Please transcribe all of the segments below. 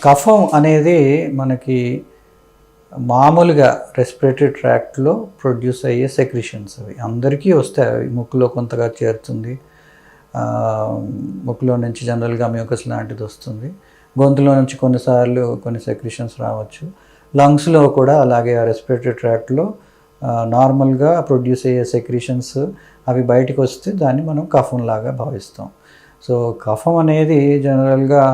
కఫం అనేది మనకి మామూలుగా రెస్పిరేటరీ ట్రాక్ట్లో ప్రొడ్యూస్ అయ్యే సెక్రిషన్స్ అవి అందరికీ వస్తాయి. అవి ముక్కులో కొంతగా చేరుతుంది, ముక్కులో నుంచి జనరల్గా మ్యూకస్ లాంటిది వస్తుంది, గొంతులో నుంచి కొన్నిసార్లు కొన్ని సెక్రిషన్స్ రావచ్చు, లంగ్స్లో కూడా అలాగే ఆ రెస్పిరేటరీ ట్రాక్ట్లో నార్మల్గా ప్రొడ్యూస్ అయ్యే సెక్రిషన్స్ అవి బయటకు వస్తే దాన్ని మనం కఫం లాగా భావిస్తాం. సో కఫం అనేది జనరల్గా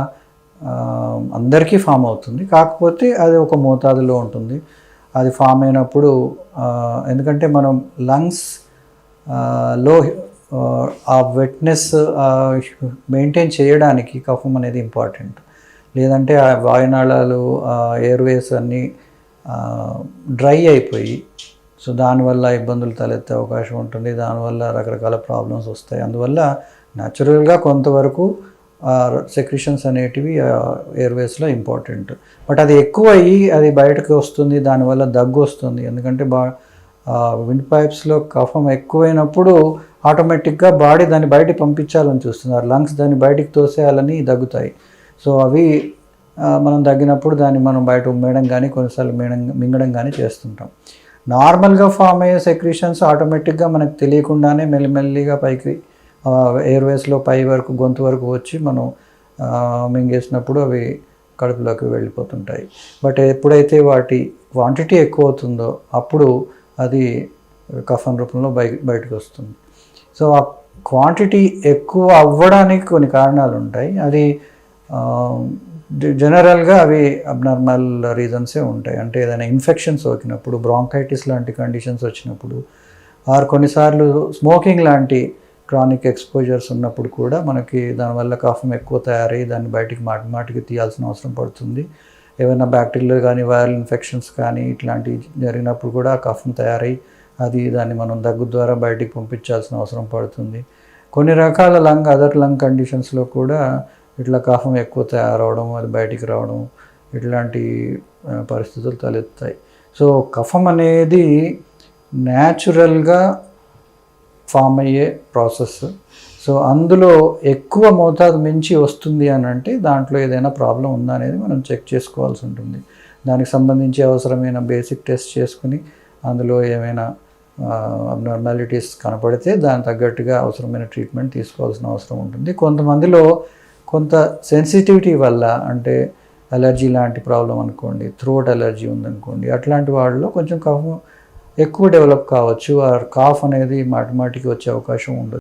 అందరికీ ఫామ్ అవుతుంది, కాకపోతే అది ఒక మోతాదులో ఉంటుంది. అది ఫామ్ అయినప్పుడు ఎందుకంటే మనం లంగ్స్ లో ఆ వెట్నెస్ మెయింటైన్ చేయడానికి కఫం అనేది ఇంపార్టెంట్. లేదంటే ఆ వాయునాళాలు ఎయిర్వేస్ అన్నీ డ్రై అయిపోయి సో దానివల్ల ఇబ్బందులు తలెత్తే అవకాశం ఉంటుంది, దానివల్ల రకరకాల ప్రాబ్లమ్స్ వస్తాయి. అందువల్ల న్యాచురల్గా కొంతవరకు సెక్రిషన్స్ అనేటివి ఎయిర్వేస్లో ఇంపార్టెంట్. బట్ అది ఎక్కువ అయ్యి అది బయటకు వస్తుంది, దానివల్ల దగ్గు వస్తుంది. ఎందుకంటే విండ్ పైప్స్లో కఫం ఎక్కువైనప్పుడు ఆటోమేటిక్గా బాడీ దాన్ని బయటికి పంపించాలని చూస్తున్నారు, లంగ్స్ దాన్ని బయటికి తోసేయాలని దగ్గుతాయి. సో అవి మనం దగ్గినప్పుడు దాన్ని మనం బయట ఉమ్మేయడం కానీ కొన్నిసార్లు మింగడం కానీ చేస్తుంటాం. నార్మల్గా ఫామ్ అయ్యే సెక్రిషన్స్ ఆటోమేటిక్గా మనకు తెలియకుండానే మెల్లిమెల్లిగా పైకి ఎయిర్వేస్లో పై వరకు గొంతు వరకు వచ్చి మనం మింగేసినప్పుడు అవి కడుపులోకి వెళ్ళిపోతుంటాయి. బట్ ఎప్పుడైతే వాటి క్వాంటిటీ ఎక్కువ అవుతుందో అప్పుడు అది కఫం రూపంలో బయటకు వస్తుంది. సో ఆ క్వాంటిటీ ఎక్కువ అవ్వడానికి కొన్ని కారణాలు ఉంటాయి. అది జనరల్గా అవి అబ్నార్మల్ రీజన్సే ఉంటాయి. అంటే ఏదైనా ఇన్ఫెక్షన్ సోకినప్పుడు, బ్రాంకైటిస్ లాంటి కండిషన్స్ వచ్చినప్పుడు, ఆర్ కొన్నిసార్లు స్మోకింగ్ లాంటి క్రానిక్ ఎక్స్పోజర్స్ ఉన్నప్పుడు కూడా మనకి దానివల్ల కఫం ఎక్కువ తయారై దాన్ని బయటికి మాటికి తీయాల్సిన అవసరం పడుతుంది. ఏమైనా బ్యాక్టీరియల్ కానీ వైరల్ ఇన్ఫెక్షన్స్ కానీ ఇట్లాంటివి జరిగినప్పుడు కూడా కఫం తయారై దాన్ని మనం దగ్గు ద్వారా బయటికి పంపించాల్సిన అవసరం పడుతుంది. కొన్ని రకాల అదర్ లంగ్ కండిషన్స్లో కూడా ఇట్లా కఫం ఎక్కువ తయారవడం, అది బయటికి రావడం ఇట్లాంటి పరిస్థితులు తలెత్తాయి. సో కఫం అనేది న్యాచురల్గా ఫామ్ అయ్యే ప్రాసెస్. సో అందులో ఎక్కువ మోతాదు మించి వస్తుంది అని అంటే దాంట్లో ఏదైనా ప్రాబ్లం ఉందా అనేది మనం చెక్ చేసుకోవాల్సి ఉంటుంది. దానికి సంబంధించి అవసరమైన బేసిక్ టెస్ట్ చేసుకుని అందులో ఏమైనా అబ్నార్మాలిటీస్ కనపడితే దానికి తగ్గట్టుగా అవసరమైన ట్రీట్మెంట్ తీసుకోవాల్సిన అవసరం ఉంటుంది. కొంతమందిలో కొంత సెన్సిటివిటీ వల్ల, అంటే అలర్జీ లాంటి ప్రాబ్లం అనుకోండి, థ్రోట్ అలర్జీ ఉందనుకోండి, అట్లాంటి వాళ్ళలో కొంచెం కఫం ఎక్కువ డెవలప్ కావచ్చు, ఆ కాఫ్ అనేది మాటికి వచ్చే అవకాశం ఉండదు.